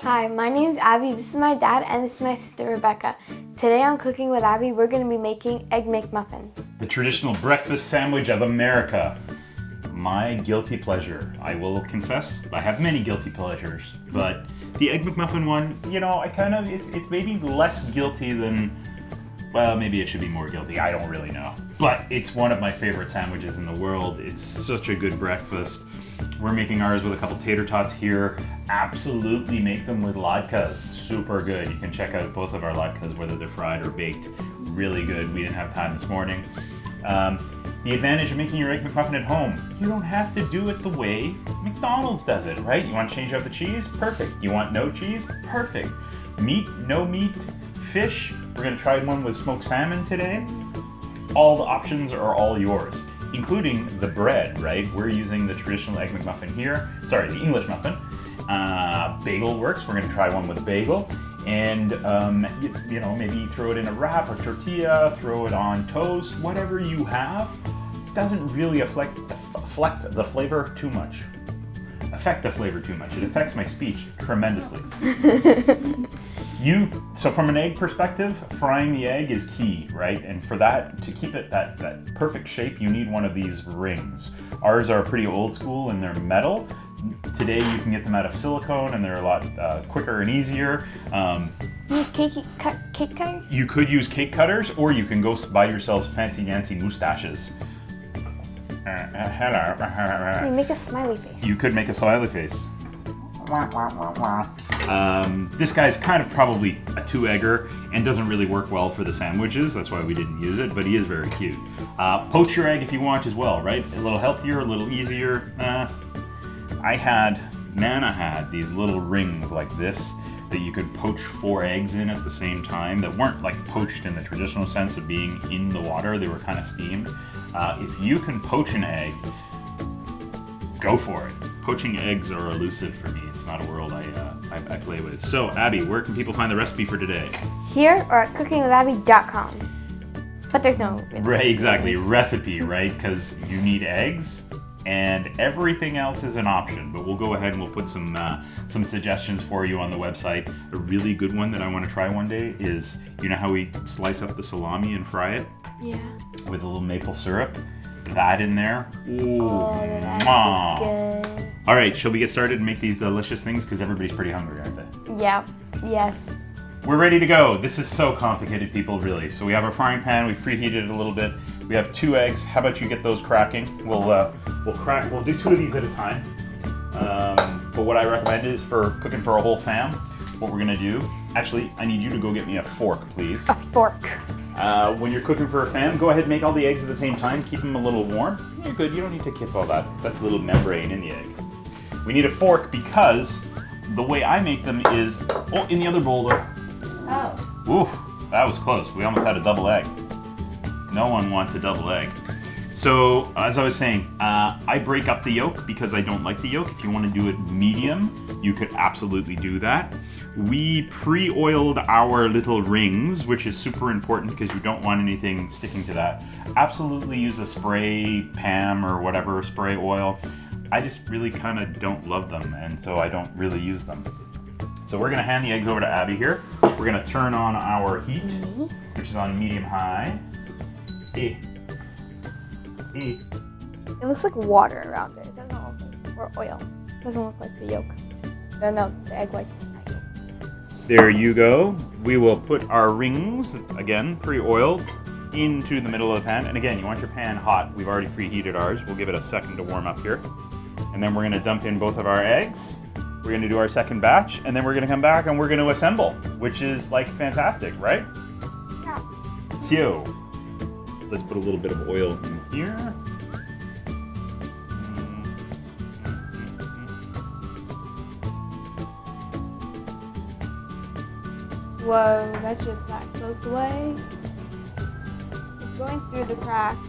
Hi, my name's Abby, this is my dad, and this is my sister Rebecca. Today on Cooking with Abby, we're going to be making egg McMuffins. The traditional breakfast sandwich of America. My guilty pleasure. I will confess, I have many guilty pleasures, but the egg McMuffin one, you know, it's maybe less guilty than, well, maybe it should be more guilty, I don't really know. But it's one of my favorite sandwiches in the world. It's such a good breakfast. We're making ours with a couple tater tots here. Absolutely make them with latkes. Super good. You can check out both of our latkes, whether they're fried or baked. Really good. We didn't have time this morning. The advantage of making your egg McMuffin at home, you don't have to do it the way McDonald's does it, right? You want to change out the cheese? Perfect. You want no cheese? Perfect. Meat? No meat? Fish? We're going to try one with smoked salmon today. All the options are all yours, including the bread, right? We're using the traditional egg McMuffin here. Sorry, the English muffin. Bagel works. We're going to try one with a bagel. And, you know, maybe throw it in a wrap or tortilla, throw it on toast, whatever you have. Doesn't really affect the flavor too much. It affects my speech tremendously. So from an egg perspective, frying the egg is key, right? And for that, to keep it that perfect shape, you need one of these rings. Ours are pretty old school and they're metal. Today you can get them out of silicone and they're a lot quicker and easier. Use cake cutters? You could use cake cutters, or you can go buy yourselves fancy mustaches. You make a smiley face. You could make a smiley face. This guy's kind of probably a 2-egger and doesn't really work well for the sandwiches. That's why we didn't use it, but he is very cute. Poach your egg if you want as well, right? A little healthier, a little easier. Nana had these little rings like this that you could poach 4 eggs in at the same time that weren't like poached in the traditional sense of being in the water. They were kind of steamed. If you can poach an egg, go for it. Poaching eggs are elusive for me. It's not a world I play with. So, Abby, where can people find the recipe for today? Here or at cookingwithabby.com. But there's no... Right, exactly. Recipe, right? Because you need eggs and everything else is an option. But we'll go ahead and we'll put some suggestions for you on the website. A really good one that I want to try one day is, you know how we slice up the salami and fry it? Yeah. With a little maple syrup. That in there. Ooh, that'd be good. All right, shall we get started and make these delicious things? Because everybody's pretty hungry, aren't they? Yeah. Yes. We're ready to go. This is so complicated, people, really. So we have our frying pan. We've preheated it a little bit. We have 2 eggs. How about you get those cracking? We'll do 2 of these at a time. But what I recommend is for cooking for a whole fam, what we're gonna do. Actually, I need you to go get me a fork, please. A fork. When you're cooking for a fam, go ahead and make all the eggs at the same time. Keep them a little warm. You're good. You don't need to keep all that. That's a little membrane in the egg. We need a fork because the way I make them is... Oh, in the other bowl there. Oh. Ooh, that was close. We almost had a double egg. No one wants a double egg. So, as I was saying, I break up the yolk because I don't like the yolk. If you want to do it medium, you could absolutely do that. We pre-oiled our little rings, which is super important because you don't want anything sticking to that. Absolutely use a spray Pam or whatever, spray oil. I just really kind of don't love them, and so I don't really use them. So we're going to hand the eggs over to Abby here. We're going to turn on our heat, which is on medium-high. It looks like water around it. It doesn't look like, or oil. It doesn't look like the yolk. No, the egg whites. There you go. We will put our rings, again, pre-oiled, into the middle of the pan. And again, you want your pan hot. We've already preheated ours. We'll give it a second to warm up here. And then we're going to dump in both of our eggs. We're going to do our second batch. And then we're going to come back and we're going to assemble, which is like fantastic, right? Yeah. So, let's put a little bit of oil in here. Whoa, that's just not close away. It's going through the cracks.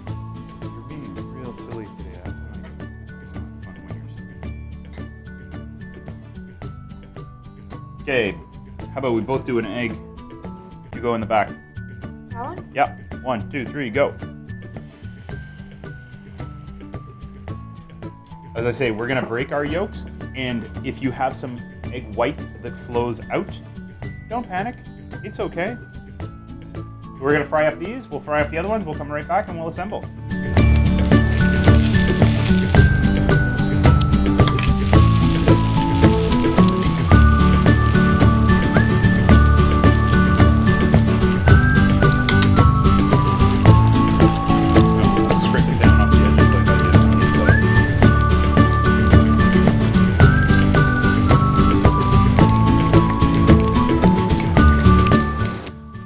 You're being real silly today, Abby. This is not fun when you're silly. Okay, how about we both do an egg? You go in the back. That one? Yep, 1, 2, 3, go. As I say, we're gonna break our yolks, and if you have some egg white that flows out. Don't panic. It's okay. We're gonna fry up these. We'll fry up the other ones. We'll come right back and we'll assemble.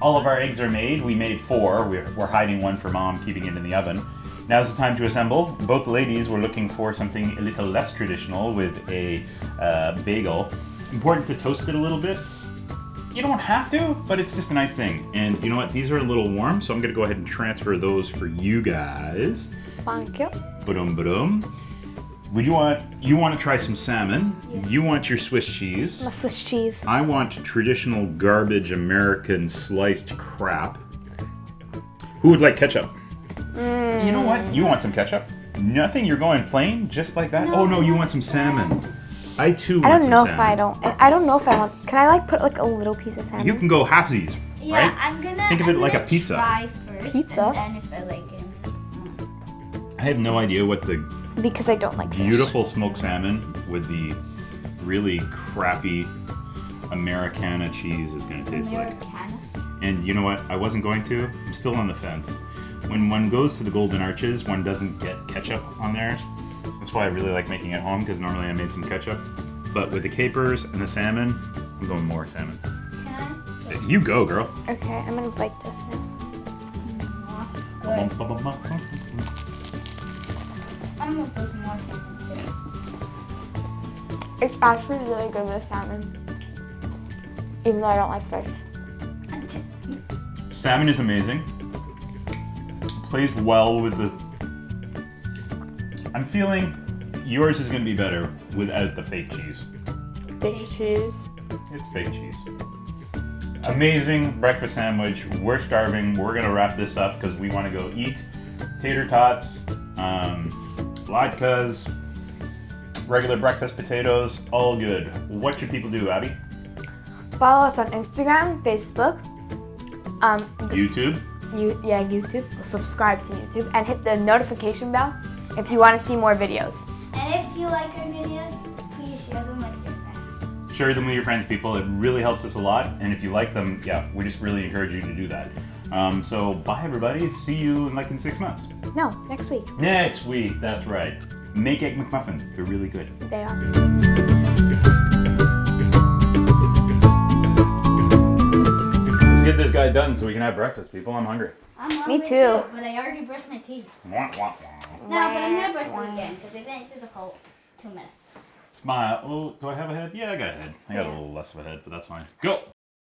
All of our eggs are made. We made 4. We're hiding one for Mom, keeping it in the oven. Now's the time to assemble. Both ladies were looking for something a little less traditional with a bagel. Important to toast it a little bit. You don't have to, but it's just a nice thing. And you know what? These are a little warm, so I'm gonna go ahead and transfer those for you guys. Thank you. Ba-dum, ba-dum. You want to try some salmon. Yeah. You want your Swiss cheese. My Swiss cheese. I want traditional garbage American sliced crap. Who would like ketchup? You know what? You want some ketchup? Nothing. You're going plain, just like that. No, oh no, you want some salmon. I too want some salmon. I don't know if I want. Can I like put like a little piece of salmon? You can go halfsies. Yeah, right? I'm gonna think of it like a pizza. Try first, pizza. And then if I like it. I have no idea what the because I don't like beautiful smoked salmon with the really crappy Americana cheese is going to taste like. And you know what? I wasn't going to. I'm still on the fence. When one goes to the Golden Arches, one doesn't get ketchup on theirs. That's why I really like making it home, because normally I made some ketchup. But with the capers and the salmon, I'm going more salmon. Can I? You go, girl. Okay, I'm gonna bite this now. Good. I'm gonna put more salmon too. It's actually really good with salmon, even though I don't like fish. Salmon is amazing. Plays well with the. I'm feeling yours is going to be better without the fake cheese. Fake cheese. It's fake cheese. Amazing breakfast sandwich. We're starving. We're going to wrap this up because we want to go eat tater tots, latkes, regular breakfast potatoes, all good. What should people do, Abby? Follow us on Instagram, Facebook, YouTube. YouTube. Subscribe to YouTube and hit the notification bell if you want to see more videos. And if you like our videos, please share them with your friends. Share them with your friends, people. It really helps us a lot. And if you like them, yeah, we just really encourage you to do that. So bye, everybody. See you in 6 months. No, next week. Next week, that's right. Make Egg McMuffins. They're really good. They are. Get this guy done so we can have breakfast, people. I'm hungry. I'm hungry Me too. But I already brushed my teeth. Wah, wah, wah. No, but I'm gonna brush them again because they didn't do the whole 2 minutes. Smile. Oh, do I have a head? Yeah, I got a head. I got a little less of a head, but that's fine. Go.